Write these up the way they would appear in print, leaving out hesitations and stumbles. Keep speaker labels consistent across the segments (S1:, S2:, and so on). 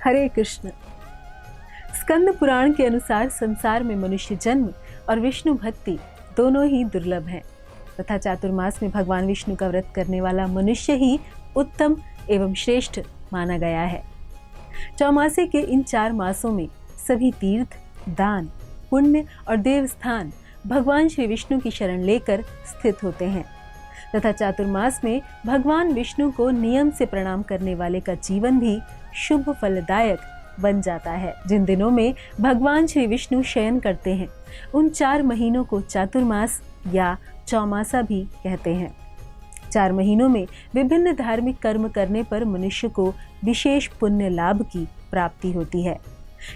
S1: हरे कृष्ण। स्कंद पुराण के अनुसार संसार में मनुष्य जन्म और विष्णु भक्ति दोनों ही दुर्लभ हैं तथा चातुर्मास में भगवान विष्णु का व्रत करने वाला मनुष्य ही उत्तम एवं श्रेष्ठ माना गया है। चौमासे के इन 4 मासों में सभी तीर्थ, दान, पुण्य और देव स्थान भगवान श्री विष्णु की शरण लेकर स्थित होते हैं तथा चातुर्मास में भगवान विष्णु को नियम से प्रणाम करने वाले का जीवन भी शुभ फलदायक बन जाता है। जिन दिनों में भगवान श्री विष्णु शयन करते हैं उन 4 महीनों को चातुर्मास या चौमासा भी कहते हैं। 4 महीनों में विभिन्न धार्मिक कर्म करने पर मनुष्य को विशेष पुण्य लाभ की प्राप्ति होती है,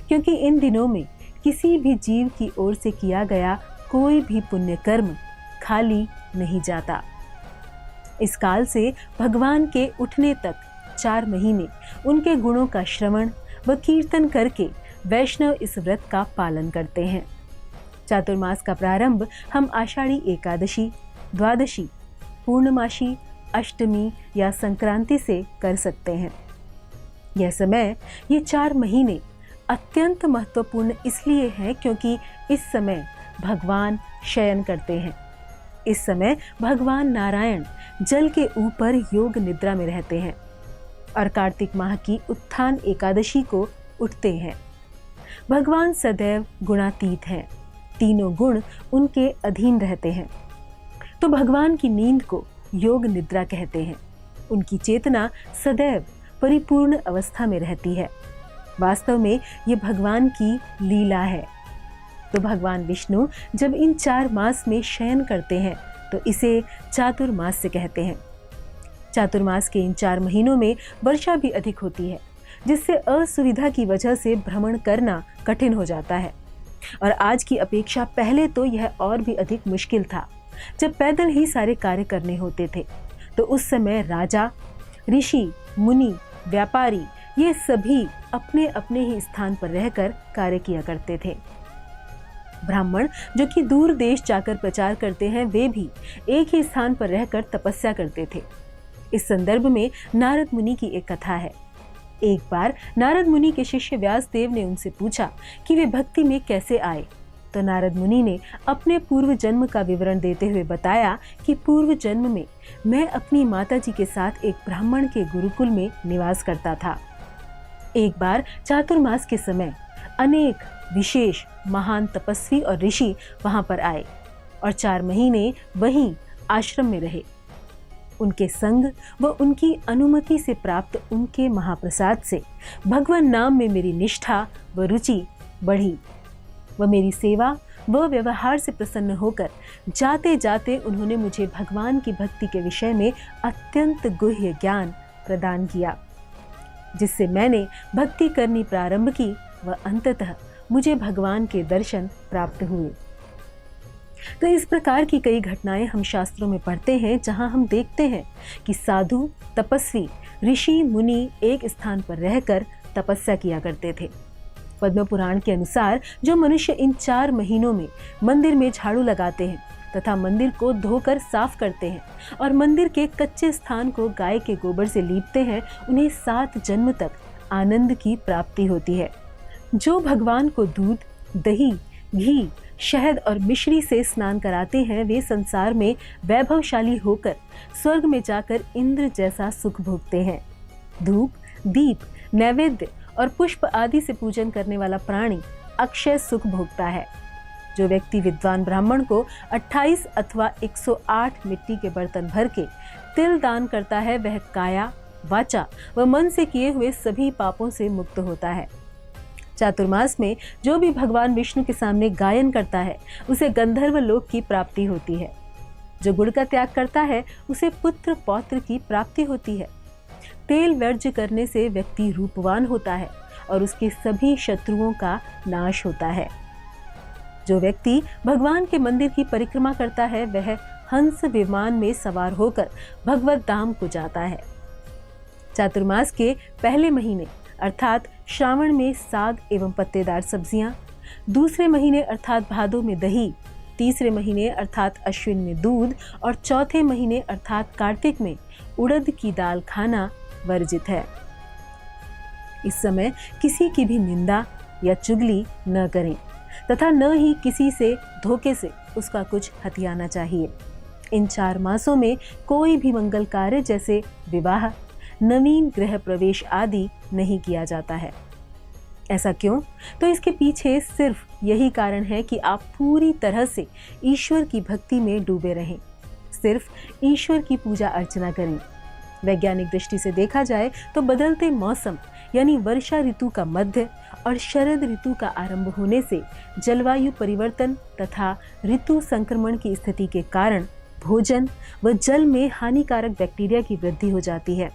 S1: क्योंकि इन दिनों में किसी भी जीव की ओर से किया गया कोई भी पुण्य कर्म खाली नहीं जाता। इस काल से भगवान के उठने तक 4 महीने उनके गुणों का श्रवण व कीर्तन करके वैष्णव इस व्रत का पालन करते हैं। चातुर्मास का प्रारंभ हम आषाढ़ी एकादशी, द्वादशी, पूर्णमासी, अष्टमी या संक्रांति से कर सकते हैं। यह समय, ये 4 महीने अत्यंत महत्वपूर्ण इसलिए हैं क्योंकि इस समय भगवान शयन करते हैं। इस समय भगवान नारायण जल के ऊपर योग निद्रा में रहते हैं और कार्तिक माह की उत्थान एकादशी को उठते हैं। भगवान सदैव गुणातीत हैं, तीनों गुण उनके अधीन रहते हैं, तो भगवान की नींद को योग निद्रा कहते हैं। उनकी चेतना सदैव परिपूर्ण अवस्था में रहती है। वास्तव में ये भगवान की लीला है। तो भगवान विष्णु जब इन 4 मास में शयन करते हैं तो इसे चातुर्मास से कहते हैं। चातुर्मास के इन 4 महीनों में वर्षा भी अधिक होती है, जिससे असुविधा की वजह से भ्रमण करना कठिन हो जाता है। और आज की अपेक्षा पहले तो यह और भी अधिक मुश्किल था, जब पैदल ही सारे कार्य करने होते थे। तो उस समय राजा, ऋषि, मुनि, व्यापारी ये सभी अपने अपने ही स्थान पर रहकर कार्य किया करते थे। ब्राह्मण जो कि दूर देश जाकर प्रचार करते हैं, वे भी एक ही स्थान पर रहकर तपस्या करते थे। इस संदर्भ में नारद मुनि की एक कथा है। एक बार नारद मुनि के शिष्य व्यासदेव ने उनसे पूछा कि वे भक्ति में कैसे आए। तो नारद मुनि ने अपने पूर्व जन्म का विवरण देते हुए बताया कि पूर्व जन्म में मैं अपनी माताजी के साथ एक ब्राह्मण के गुरुकुल में निवास करता था। एक बार चातुर्मास के समय अनेक विशेष महान तपस्वी और ऋषि वहां पर आए और 4 महीने वहीं आश्रम में रहे। उनके संग व उनकी अनुमति से प्राप्त उनके महाप्रसाद से भगवान नाम में मेरी निष्ठा व रुचि बढ़ी व मेरी सेवा व व्यवहार से प्रसन्न होकर जाते जाते उन्होंने मुझे भगवान की भक्ति के विषय में अत्यंत गुह्य ज्ञान प्रदान किया, जिससे मैंने भक्ति करनी प्रारंभ की व अंततः मुझे भगवान के दर्शन प्राप्त हुए। तो इस प्रकार की कई घटनाएं हम शास्त्रों में पढ़ते हैं, जहां हम देखते हैं कि साधु, तपस्वी, ऋषि, मुनि एक स्थान पर रहकर तपस्या किया करते थे। पद्म पुराण के अनुसार जो मनुष्य इन 4 महीनों में मंदिर में झाड़ू लगाते हैं तथा मंदिर को धोकर साफ करते हैं और मंदिर के कच्चे स्थान को गाय के गोबर से लीपते हैं, उन्हें 7 जन्म तक आनंद की प्राप्ति होती है। जो भगवान को दूध, दही, घी, शहद और मिश्री से स्नान कराते हैं, वे संसार में वैभवशाली होकर स्वर्ग में जाकर इंद्र जैसा सुख भोगते हैं। धूप, दीप, नैवेद्य और पुष्प आदि से पूजन करने वाला प्राणी अक्षय सुख भोगता है। जो व्यक्ति विद्वान ब्राह्मण को 28 अथवा 108 मिट्टी के बर्तन भर के तिल दान करता है, वह काया, वाचा व मन से किए हुए सभी पापों से मुक्त होता है। चातुर्मास में जो भी भगवान विष्णु के सामने गायन करता है, उसे गंधर्व लोक की प्राप्ति होती है। जो गुड़ का त्याग करता है, उसे पुत्र पौत्र की प्राप्ति होती है। तेल वर्ज्य करने से व्यक्ति रूपवान होता है और उसके सभी शत्रुओं का नाश होता है। जो व्यक्ति भगवान के मंदिर की परिक्रमा करता है वह हंस विमान में सवार होकर भगवत धाम को जाता है। चातुर्मास के पहले महीने अर्थात श्रावण में साग एवं पत्तेदार सब्जियां, दूसरे महीने अर्थात भादो में दही, तीसरे महीने अर्थात अश्विन में दूध और चौथे महीने अर्थात कार्तिक में उड़द की दाल खाना वर्जित है। इस समय किसी की भी निंदा या चुगली न करें तथा न ही किसी से धोखे से उसका कुछ हथियाना चाहिए। इन 4 मासों में कोई भी मंगल कार्य जैसे विवाह, नवीन गृह प्रवेश आदि नहीं किया जाता है। ऐसा क्यों? तो इसके पीछे सिर्फ यही कारण है कि आप पूरी तरह से ईश्वर की भक्ति में डूबे रहें, सिर्फ ईश्वर की पूजा अर्चना करें। वैज्ञानिक दृष्टि से देखा जाए तो बदलते मौसम यानी वर्षा ऋतु का मध्य और शरद ऋतु का आरंभ होने से जलवायु परिवर्तन तथा ऋतु संक्रमण की स्थिति के कारण भोजन व जल में हानिकारक बैक्टीरिया की वृद्धि हो जाती है,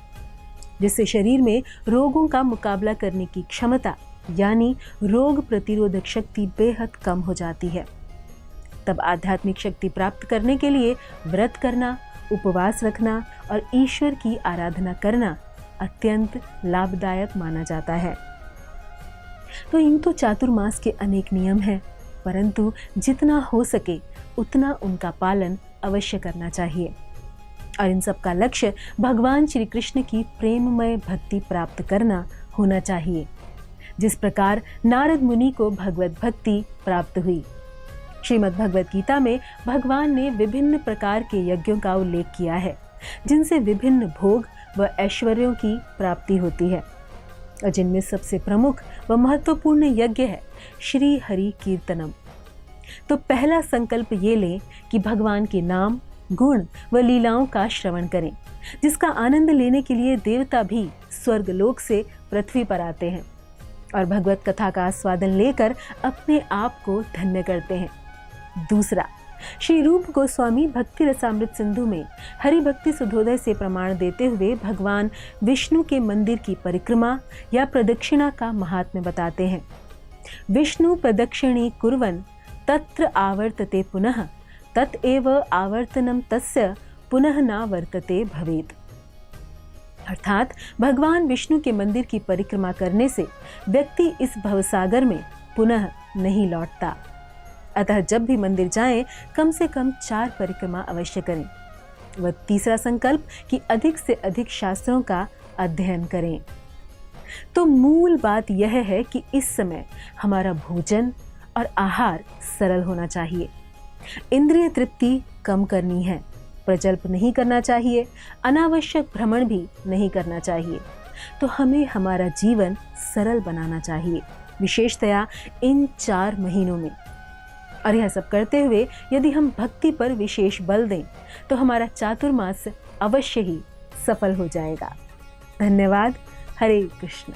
S1: जिससे शरीर में रोगों का मुकाबला करने की क्षमता यानी रोग प्रतिरोधक शक्ति बेहद कम हो जाती है। तब आध्यात्मिक शक्ति प्राप्त करने के लिए व्रत करना, उपवास रखना और ईश्वर की आराधना करना अत्यंत लाभदायक माना जाता है। तो इन तो चातुर्मास के अनेक नियम हैं, परंतु जितना हो सके उतना उनका पालन अवश्य करना चाहिए और इन सब का लक्ष्य भगवान श्री कृष्ण की प्रेममय भक्ति प्राप्त करना होना चाहिए, जिस प्रकार नारद मुनि को भगवत भक्ति प्राप्त हुई। श्रीमद् भगवत गीता में भगवान ने विभिन्न प्रकार के यज्ञों का उल्लेख किया है, जिनसे विभिन्न भोग व ऐश्वर्यों की प्राप्ति होती है और जिनमें सबसे प्रमुख व महत्वपूर्ण यज्ञ है श्री हरि कीर्तनम। तो पहला संकल्प ये लें कि भगवान के नाम, गुण व लीलाओं का श्रवण करें, जिसका आनंद लेने के लिए देवता भी स्वर्गलोक से पृथ्वी पर आते हैं और भगवत कथा का आस्वादन लेकर अपने आप को धन्य करते हैं। दूसरा, श्री रूप गोस्वामी भक्ति रसामृत सिंधु में हरि भक्ति सुधोदय से प्रमाण देते हुए भगवान विष्णु के मंदिर की परिक्रमा या प्रदक्षिणा का महात्म्य बताते हैं। विष्णु प्रदक्षिणी कुर्वन् तत्र आवर्तते पुनः ततएव आवर्तनम तस्य पुनः न वर्तते भवेत्। अर्थात भगवान विष्णु के मंदिर की परिक्रमा करने से व्यक्ति इस भवसागर में पुनः नहीं लौटता। अतः जब भी मंदिर जाएं, कम से कम 4 परिक्रमा अवश्य करें। व तीसरा संकल्प कि अधिक से अधिक शास्त्रों का अध्ययन करें। तो मूल बात यह है कि इस समय हमारा भोजन और आहार सरल होना चाहिए, इंद्रिय तृप्ति कम करनी है, प्रजल्प नहीं करना चाहिए, अनावश्यक भ्रमण भी नहीं करना चाहिए। तो हमें हमारा जीवन सरल बनाना चाहिए, विशेषतया इन 4 महीनों में। और यह सब करते हुए यदि हम भक्ति पर विशेष बल दें तो हमारा चातुर्मास अवश्य ही सफल हो जाएगा। धन्यवाद। हरे कृष्ण।